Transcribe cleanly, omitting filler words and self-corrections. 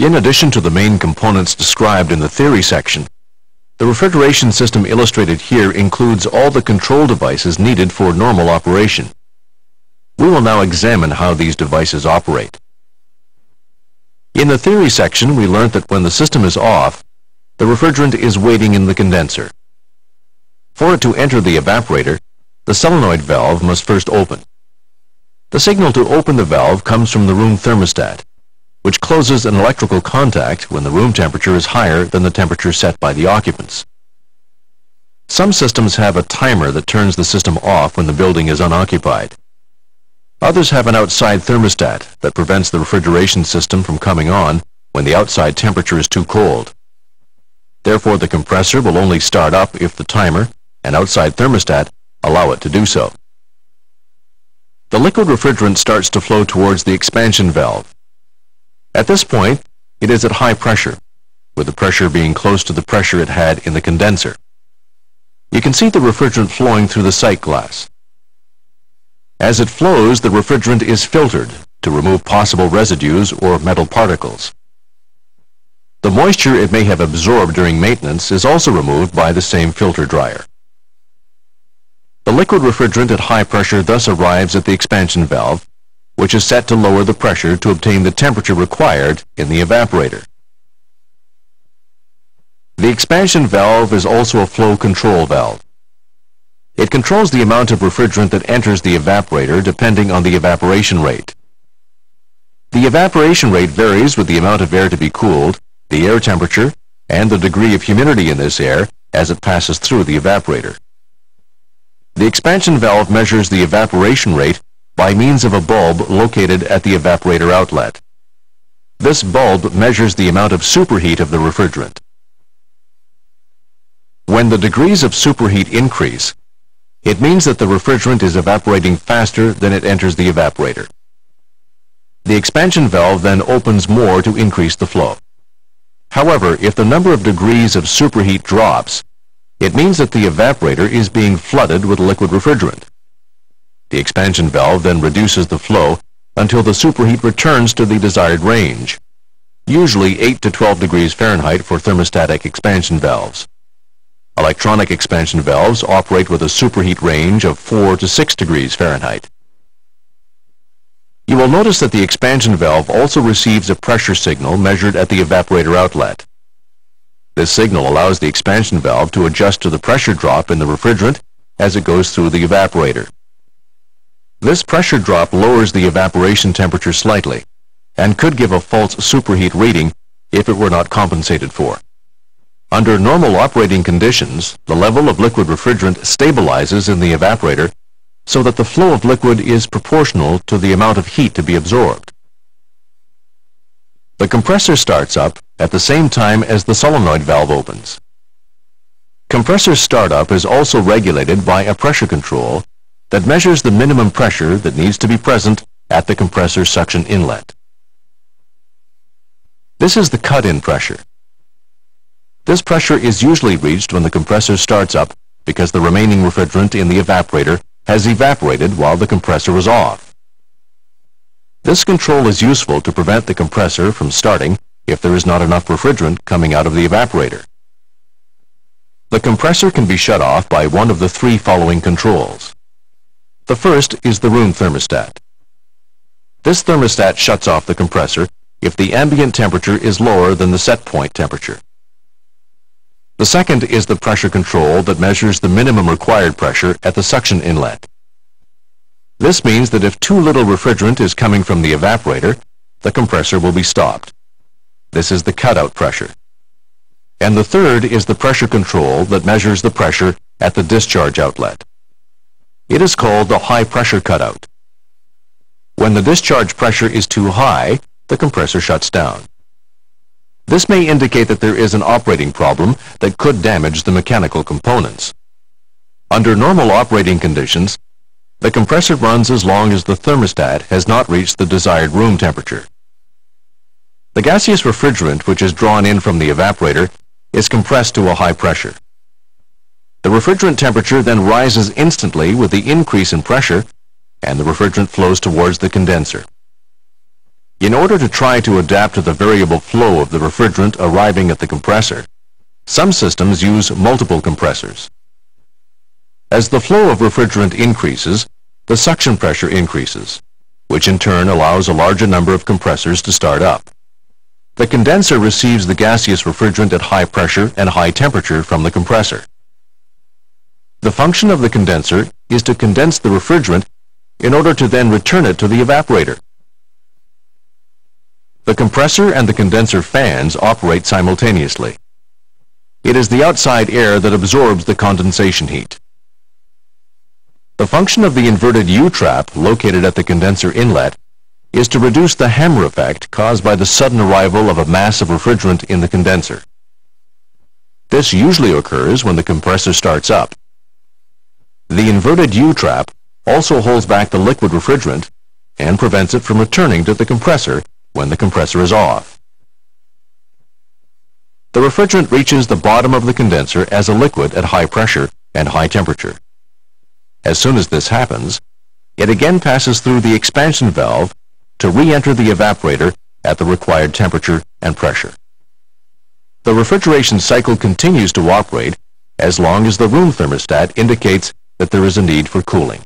In addition to the main components described in the theory section, the refrigeration system illustrated here includes all the control devices needed for normal operation. We will now examine how these devices operate. In the theory section, we learned that when the system is off, the refrigerant is waiting in the condenser. For it to enter the evaporator, the solenoid valve must first open. The signal to open the valve comes from the room thermostat, which closes an electrical contact when the room temperature is higher than the temperature set by the occupants. Some systems have a timer that turns the system off when the building is unoccupied. Others have an outside thermostat that prevents the refrigeration system from coming on when the outside temperature is too cold. Therefore, the compressor will only start up if the timer and outside thermostat allow it to do so. The liquid refrigerant starts to flow towards the expansion valve. At this point, it is at high pressure, with the pressure being close to the pressure it had in the condenser. You can see the refrigerant flowing through the sight glass. As it flows, the refrigerant is filtered to remove possible residues or metal particles. The moisture it may have absorbed during maintenance is also removed by the same filter dryer. The liquid refrigerant at high pressure thus arrives at the expansion valve, which is set to lower the pressure to obtain the temperature required in the evaporator. The expansion valve is also a flow control valve. It controls the amount of refrigerant that enters the evaporator depending on the evaporation rate. The evaporation rate varies with the amount of air to be cooled, the air temperature, and the degree of humidity in this air as it passes through the evaporator. The expansion valve measures the evaporation rate by means of a bulb located at the evaporator outlet. This bulb measures the amount of superheat of the refrigerant. When the degrees of superheat increase, it means that the refrigerant is evaporating faster than it enters the evaporator. The expansion valve then opens more to increase the flow. However, if the number of degrees of superheat drops, it means that the evaporator is being flooded with liquid refrigerant. The expansion valve then reduces the flow until the superheat returns to the desired range, usually 8 to 12 degrees Fahrenheit for thermostatic expansion valves. Electronic expansion valves operate with a superheat range of 4 to 6 degrees Fahrenheit. You will notice that the expansion valve also receives a pressure signal measured at the evaporator outlet. This signal allows the expansion valve to adjust to the pressure drop in the refrigerant as it goes through the evaporator. This pressure drop lowers the evaporation temperature slightly and could give a false superheat reading if it were not compensated for. Under normal operating conditions, the level of liquid refrigerant stabilizes in the evaporator so that the flow of liquid is proportional to the amount of heat to be absorbed. The compressor starts up at the same time as the solenoid valve opens. Compressor startup is also regulated by a pressure control that measures the minimum pressure that needs to be present at the compressor suction inlet. This is the cut-in pressure. This pressure is usually reached when the compressor starts up because the remaining refrigerant in the evaporator has evaporated while the compressor was off. This control is useful to prevent the compressor from starting if there is not enough refrigerant coming out of the evaporator. The compressor can be shut off by one of the three following controls. The first is the room thermostat. This thermostat shuts off the compressor if the ambient temperature is lower than the set point temperature. The second is the pressure control that measures the minimum required pressure at the suction inlet. This means that if too little refrigerant is coming from the evaporator, the compressor will be stopped. This is the cutout pressure. And the third is the pressure control that measures the pressure at the discharge outlet. It is called the high pressure cutout. When the discharge pressure is too high, the compressor shuts down. This may indicate that there is an operating problem that could damage the mechanical components. Under normal operating conditions, the compressor runs as long as the thermostat has not reached the desired room temperature. The gaseous refrigerant which is drawn in from the evaporator is compressed to a high pressure. The refrigerant temperature then rises instantly with the increase in pressure, and the refrigerant flows towards the condenser. In order to try to adapt to the variable flow of the refrigerant arriving at the compressor, some systems use multiple compressors. As the flow of refrigerant increases, the suction pressure increases, which in turn allows a larger number of compressors to start up. The condenser receives the gaseous refrigerant at high pressure and high temperature from the compressor. The function of the condenser is to condense the refrigerant in order to then return it to the evaporator. The compressor and the condenser fans operate simultaneously. It is the outside air that absorbs the condensation heat. The function of the inverted U-trap located at the condenser inlet is to reduce the hammer effect caused by the sudden arrival of a mass of refrigerant in the condenser. This usually occurs when the compressor starts up. The inverted U-trap also holds back the liquid refrigerant and prevents it from returning to the compressor when the compressor is off. The refrigerant reaches the bottom of the condenser as a liquid at high pressure and high temperature. As soon as this happens, it again passes through the expansion valve to re-enter the evaporator at the required temperature and pressure. The refrigeration cycle continues to operate as long as the room thermostat indicates that there is a need for cooling.